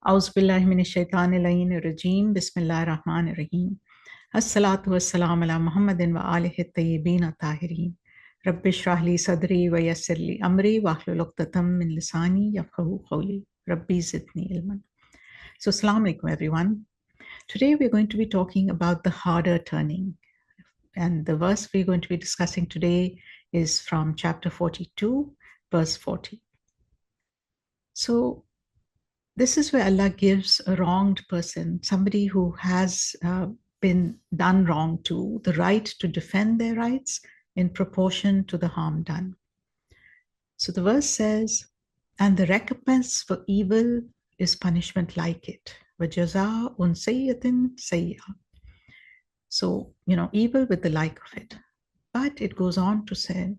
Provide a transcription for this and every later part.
Auzubillahi minash-shaytanir-rajim. Bismillahir-rahmanir-rahim. As-salatu was-salam ala Muhammadin wa alihi at-tayyibin at-tahirin. Rabbi shrah li sadri wa yassir li amri wahlul 'uqdatam min lisani yafqahu qawli. Rabbi zidni ilman. So, assalamu alaikum everyone. Today we're going to be talking about the harder turning. And the verse we're going to be discussing today is from chapter 42, verse 40. So, this is where Allah gives a wronged person, somebody who has been done wrong to, the right to defend their rights in proportion to the harm done. So the verse says, and the recompense for evil is punishment like it. وَجَزَاءٌ سَيِّئَةٍ سَيِّئَةٌ. So, evil with the like of it. But it goes on to say,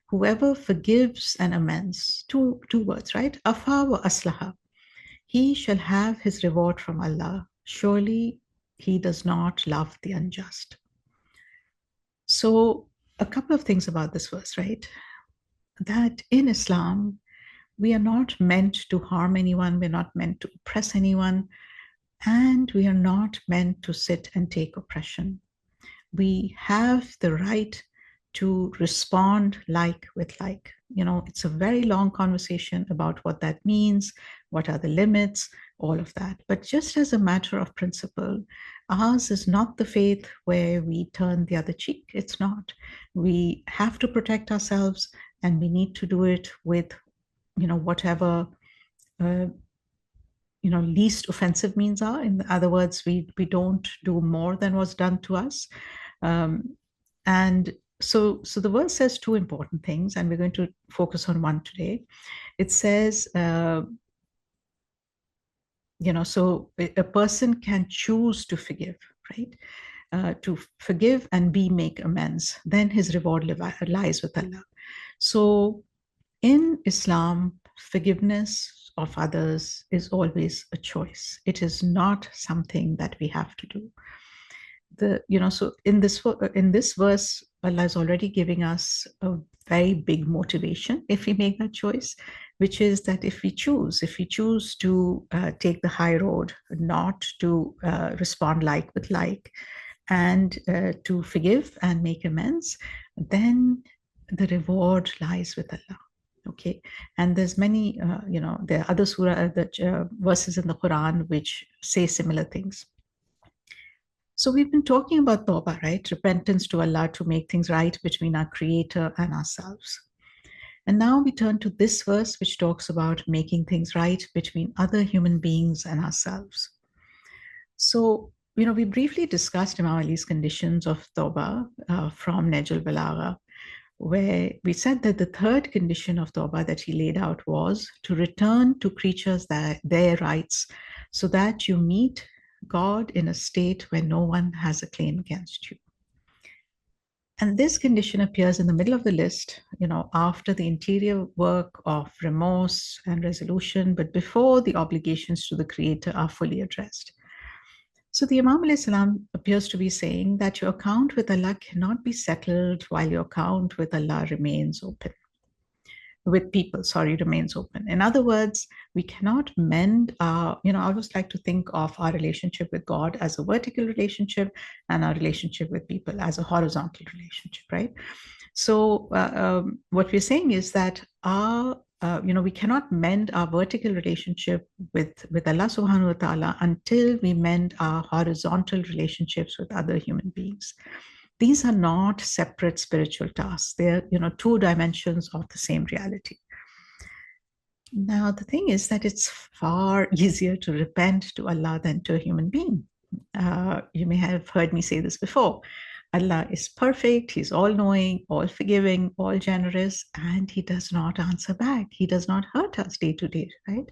whoever forgives and amends, two words, right? Afa wa aslaha. He shall have his reward from Allah. Surely he does not love the unjust. So, a couple of things about this verse, right? That in Islam, we are not meant to harm anyone, we're not meant to oppress anyone, and we are not meant to sit and take oppression. We have the right to respond like with like. It's a very long conversation about what that means, what are the limits, all of that. But just as a matter of principle, ours is not the faith where we turn the other cheek. It's not. We have to protect ourselves, and we need to do it with, whatever, least offensive means are. In other words, we don't do more than was done to us. And so the verse says two important things, and we're going to focus on one today. It says, so a person can choose to forgive, right? To forgive and make amends. Then his reward lies with Allah. So in Islam, forgiveness of others is always a choice. It is not something that we have to do. So in this verse, Allah is already giving us a very big motivation if we make that choice, which is that if we choose to take the high road, not to respond like with like, and to forgive and make amends, then the reward lies with Allah. Okay, and there's many, there are other verses in the Quran which say similar things. So we've been talking about tawbah, right? Repentance to Allah to make things right between our Creator and ourselves. And now we turn to this verse, which talks about making things right between other human beings and ourselves. So, we briefly discussed Imam Ali's conditions of tawbah from Nahj al-Balagha, where we said that the third condition of tawbah that he laid out was to return to creatures their rights, so that you meet God in a state where no one has a claim against you. And this condition appears in the middle of the list, after the interior work of remorse and resolution, but before the obligations to the Creator are fully addressed. So the Imam Ali salam appears to be saying that your account with Allah cannot be settled while your account with Allah remains open. Remains open. In other words, we cannot mend I always like to think of our relationship with God as a vertical relationship and our relationship with people as a horizontal relationship, right? So what we're saying is that we cannot mend our vertical relationship with Allah subhanahu wa ta'ala until we mend our horizontal relationships with other human beings. These are not separate spiritual tasks. They're, two dimensions of the same reality. Now, the thing is that it's far easier to repent to Allah than to a human being. You may have heard me say this before. Allah is perfect. He's all-knowing, all-forgiving, all-generous, and he does not answer back. He does not hurt us day to day, right?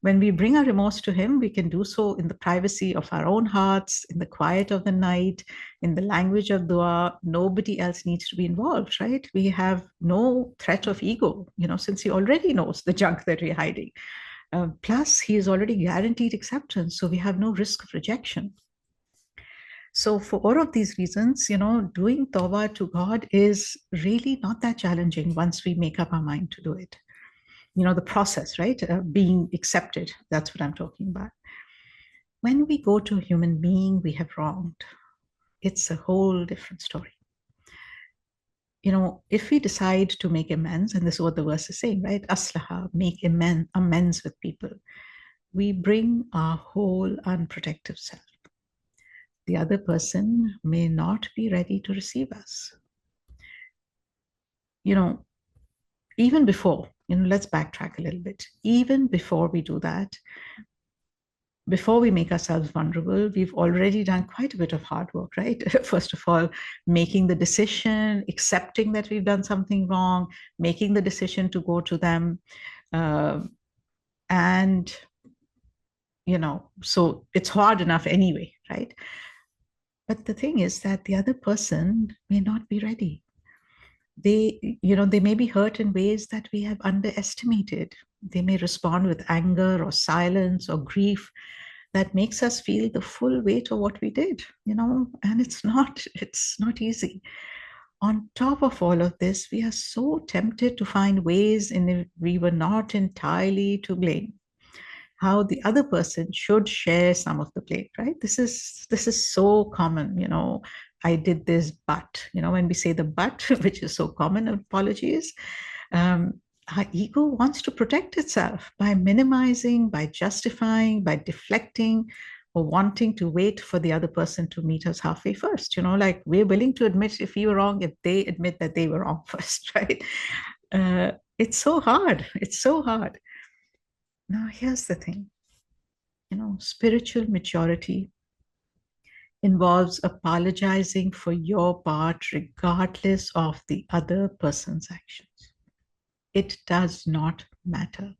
When we bring our remorse to him, we can do so in the privacy of our own hearts, in the quiet of the night, in the language of dua. Nobody else needs to be involved, right? We have no threat of ego, since he already knows the junk that we're hiding. Plus, he is already guaranteed acceptance, so we have no risk of rejection. So for all of these reasons, doing tawbah to God is really not that challenging once we make up our mind to do it. the process, right? Being accepted. That's what I'm talking about. When we go to a human being we have wronged, it's a whole different story. If we decide to make amends, and this is what the verse is saying, right? Aslaha, make amends with people. We bring our whole unprotective self. The other person may not be ready to receive us. Even before, let's backtrack a little bit. Even before we do that, before we make ourselves vulnerable, we've already done quite a bit of hard work, right? First of all, making the decision, accepting that we've done something wrong, making the decision to go to them. And, so it's hard enough anyway, right? But the thing is that the other person may not be ready. They may be hurt in ways that we have underestimated. They may respond with anger or silence or grief that makes us feel the full weight of what we did, and it's not easy. On top of all of this, we are so tempted to find ways in which we were not entirely to blame, how the other person should share some of the blame, right? This is so common. I did this, but when we say the but, which is so common, apologies, our ego wants to protect itself by minimizing, by justifying, by deflecting, or wanting to wait for the other person to meet us halfway first. Like we're willing to admit if we were wrong, if they admit that they were wrong first, right? It's so hard. It's so hard. Now, here's the thing. Spiritual maturity involves apologizing for your part regardless of the other person's actions. It does not matter.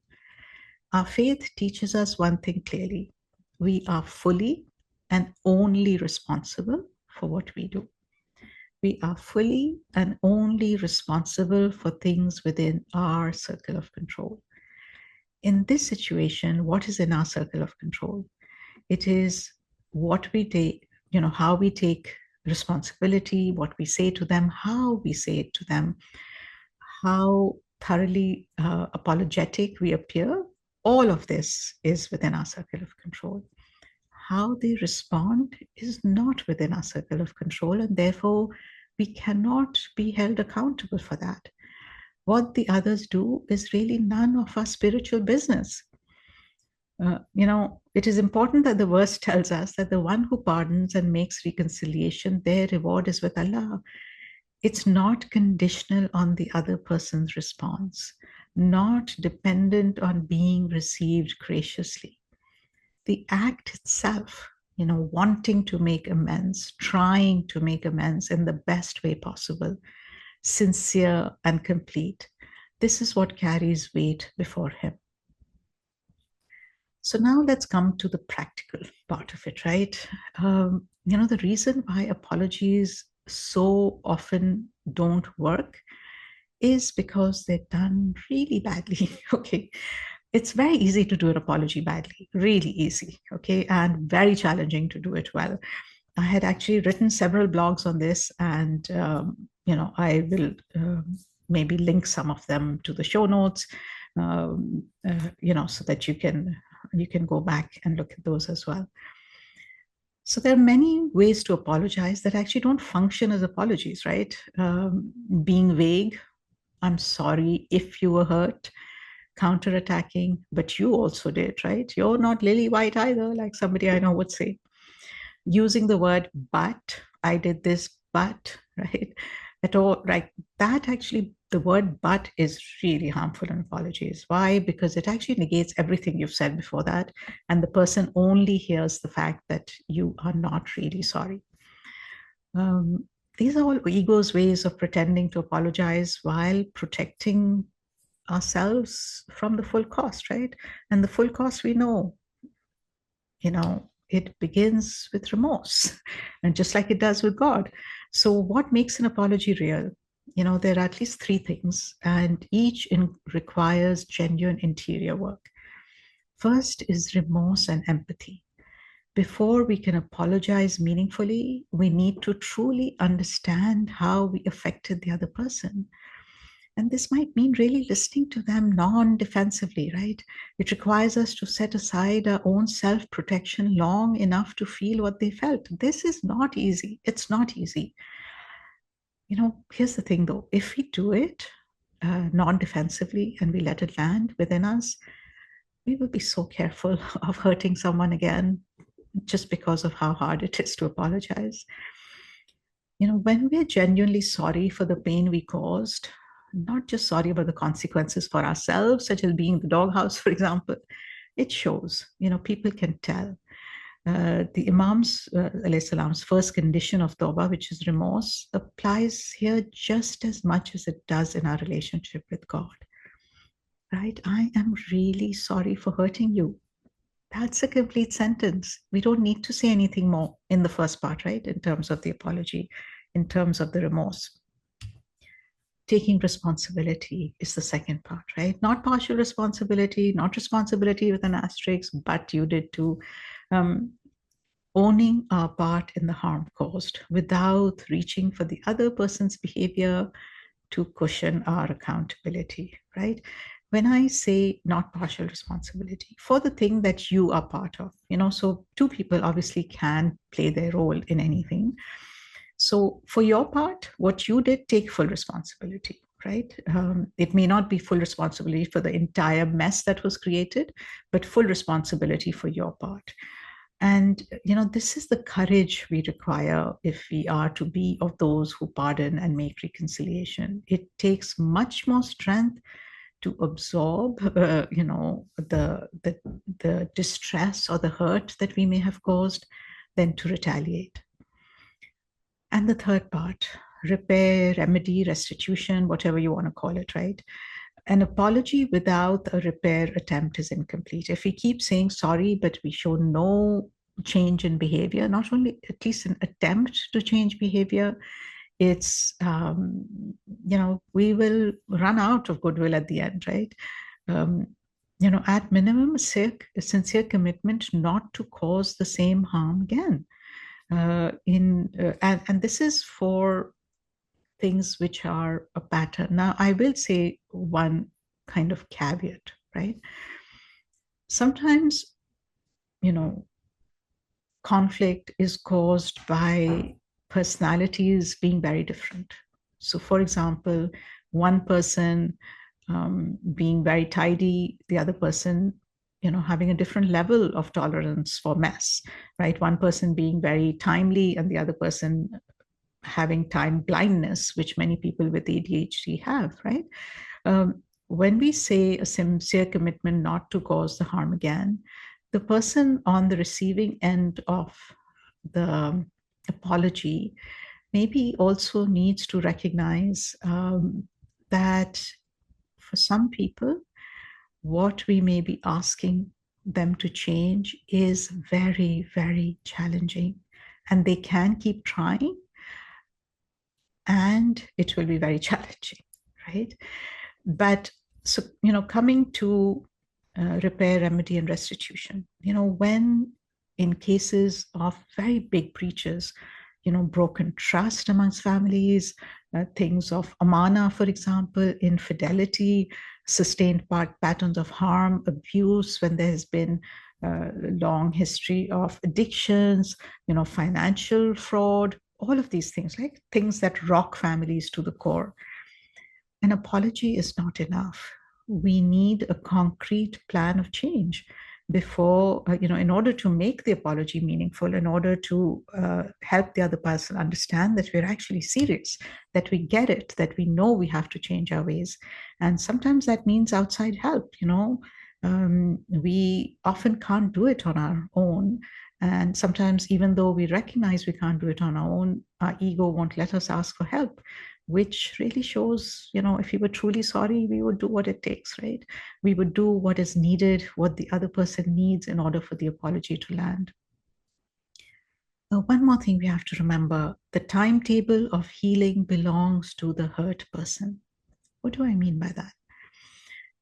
Our faith teaches us one thing clearly. We are fully and only responsible for what we do. We are fully and only responsible for things within our circle of control. In this situation, what is in our circle of control? It is what we take, how we take responsibility, what we say to them, how we say it to them, how thoroughly apologetic we appear. All of this is within our circle of control. How they respond is not within our circle of control, and therefore we cannot be held accountable for that. What the others do is really none of our spiritual business. It is important that the verse tells us that the one who pardons and makes reconciliation, their reward is with Allah. It's not conditional on the other person's response, not dependent on being received graciously. The act itself, wanting to make amends, trying to make amends in the best way possible, sincere and complete, this is what carries weight before Him. So now let's come to the practical part of it, right? The reason why apologies so often don't work is because they're done really badly, okay? It's very easy to do an apology badly, really easy, okay? And very challenging to do it well. I had actually written several blogs on this, and, I will maybe link some of them to the show notes, so that you can go back and look at those as well. So there are many ways to apologize that actually don't function as apologies, right? Being vague, I'm sorry if you were hurt. Counterattacking, but you also did, right? You're not lily white either, like somebody I know would say. Using the word but, I did this, but, right? At all, right? That actually, the word but is really harmful in apologies. Why? Because it actually negates everything you've said before that, and the person only hears the fact that you are not really sorry. These are all ego's ways of pretending to apologize while protecting ourselves from the full cost, right? And the full cost, we know, it begins with remorse, and just like it does with God. So what makes an apology real? There are at least three things, and each requires genuine interior work. First is remorse and empathy. Before we can apologize meaningfully, we need to truly understand how we affected the other person. And this might mean really listening to them non-defensively, right? It requires us to set aside our own self-protection long enough to feel what they felt. This is not easy. It's not easy. Here's the thing though, if we do it non-defensively and we let it land within us, we will be so careful of hurting someone again just because of how hard it is to apologize. When we're genuinely sorry for the pain we caused, not just sorry about the consequences for ourselves, such as being the doghouse, for example, it shows. People can tell. The Imam's salam's first condition of tawbah, which is remorse, applies here just as much as it does in our relationship with God. Right? I am really sorry for hurting you. That's a complete sentence. We don't need to say anything more in the first part, right? In terms of the apology, in terms of the remorse. Taking responsibility is the second part, right? Not partial responsibility, not responsibility with an asterisk, but you did too. Owning our part in the harm caused without reaching for the other person's behavior to cushion our accountability, right? When I say not partial responsibility for the thing that you are part of, so two people obviously can play their role in anything. So for your part, what you did, take full responsibility, right? It may not be full responsibility for the entire mess that was created, but full responsibility for your part. And, this is the courage we require if we are to be of those who pardon and make reconciliation. It takes much more strength to absorb, the distress or the hurt that we may have caused than to retaliate. And the third part, repair, remedy, restitution, whatever you want to call it, right? An apology without a repair attempt is incomplete. If we keep saying sorry, but we show no change in behavior, not only at least an attempt to change behavior, it's, we will run out of goodwill at the end, right? At minimum, a sincere commitment not to cause the same harm again. And this is for things which are a pattern. Now, I will say one kind of caveat, right? Sometimes, conflict is caused by personalities being very different. So, for example, one person being very tidy, the other person, having a different level of tolerance for mess, right? One person being very timely and the other person having time blindness, which many people with ADHD have, right? When we say a sincere commitment not to cause the harm again, the person on the receiving end of the apology maybe also needs to recognize that for some people, what we may be asking them to change is very, very challenging. And they can keep trying, and it will be very challenging, right? But so, coming to repair, remedy, and restitution, when in cases of very big breaches, broken trust amongst families, things of amana, for example, infidelity, sustained patterns of harm, abuse, when there has been a long history of addictions, financial fraud, all of these things, like things that rock families to the core. An apology is not enough. We need a concrete plan of change before, in order to make the apology meaningful, in order to help the other person understand that we're actually serious, that we get it, that we know we have to change our ways. And sometimes that means outside help, we often can't do it on our own. And sometimes, even though we recognize we can't do it on our own, our ego won't let us ask for help, which really shows, if we were truly sorry, we would do what it takes, right? We would do what is needed, what the other person needs in order for the apology to land. Now, one more thing we have to remember, the timetable of healing belongs to the hurt person. What do I mean by that?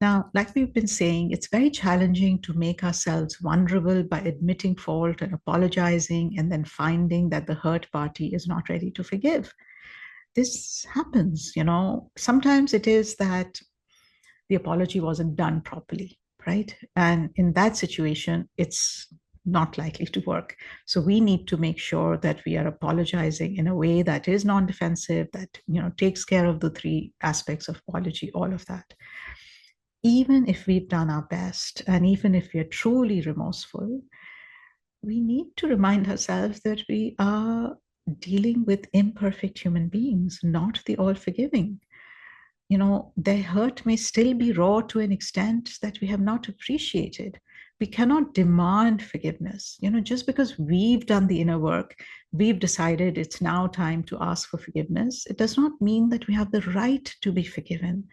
Now, like we've been saying, it's very challenging to make ourselves vulnerable by admitting fault and apologizing and then finding that the hurt party is not ready to forgive. this happens, sometimes it is that the apology wasn't done properly, right? And in that situation, it's not likely to work. So we need to make sure that we are apologizing in a way that is non-defensive, that takes care of the three aspects of apology, all of that. Even if we've done our best, and even if we are truly remorseful, we need to remind ourselves that we are dealing with imperfect human beings, not the all-forgiving. Their hurt may still be raw to an extent that we have not appreciated. We cannot demand forgiveness. Just because we've done the inner work, we've decided it's now time to ask for forgiveness, it does not mean that we have the right to be forgiven.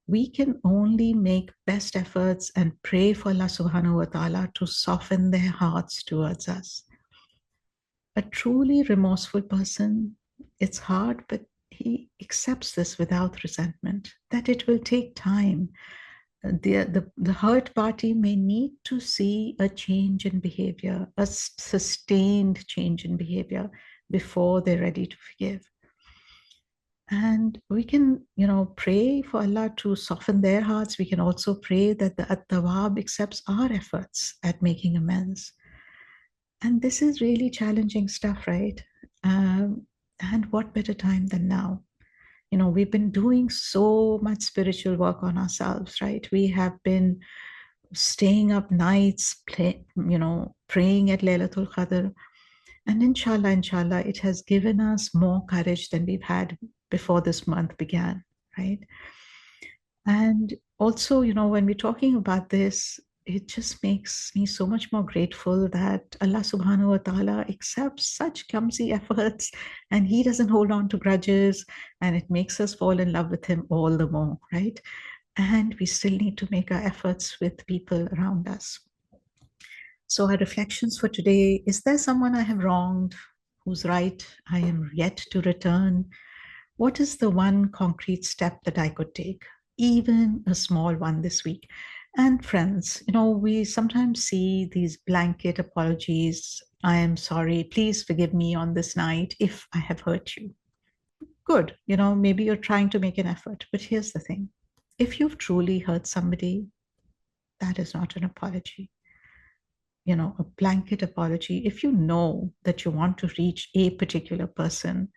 We can only make best efforts and pray for Allah subhanahu wa ta'ala to soften their hearts towards us. A truly remorseful person, it's hard, but he accepts this without resentment, that it will take time. The hurt party may need to see a change in behavior, a sustained change in behavior before they're ready to forgive. And we can, pray for Allah to soften their hearts. We can also pray that the At-Tawwab accepts our efforts at making amends. And this is really challenging stuff, right? And what better time than now? We've been doing so much spiritual work on ourselves, right? We have been staying up nights, praying at Laylatul Qadr. And inshallah, it has given us more courage than we've had before this month began, right? And also, when we're talking about this, it just makes me so much more grateful that Allah subhanahu wa ta'ala accepts such clumsy efforts and He doesn't hold on to grudges, and it makes us fall in love with Him all the more, right? And we still need to make our efforts with people around us. So our reflections for today: is there someone I have wronged whose right I am yet to return? What is the one concrete step that I could take, even a small one this week? And friends, we sometimes see these blanket apologies. I am sorry, please forgive me on this night if I have hurt you. Good, maybe you're trying to make an effort, but here's the thing. If you've truly hurt somebody, that is not an apology. A blanket apology, if you know that you want to reach a particular person,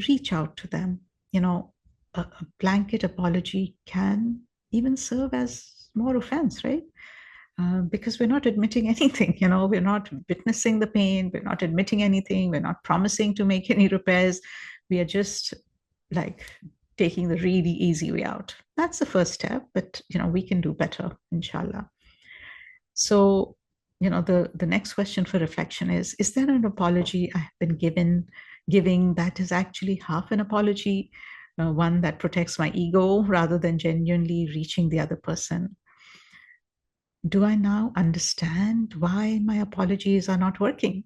reach out to them. A blanket apology can even serve as more offense, right? Because we're not admitting anything, we're not witnessing the pain, we're not admitting anything, we're not promising to make any repairs. We are just like taking the really easy way out. That's the first step, but we can do better, inshallah. So, the next question for reflection is there an apology I have been giving that is actually half an apology, one that protects my ego rather than genuinely reaching the other person? Do I now understand why my apologies are not working?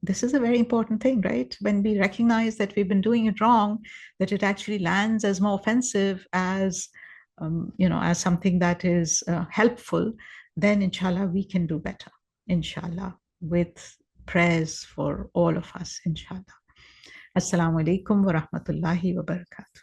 This is a very important thing, right? When we recognize that we've been doing it wrong, that it actually lands as more offensive as, as something that is helpful, then inshallah, we can do better, inshallah, with prayers for all of us, inshallah. Assalamu alaikum wa rahmatullahi wa barakatuh.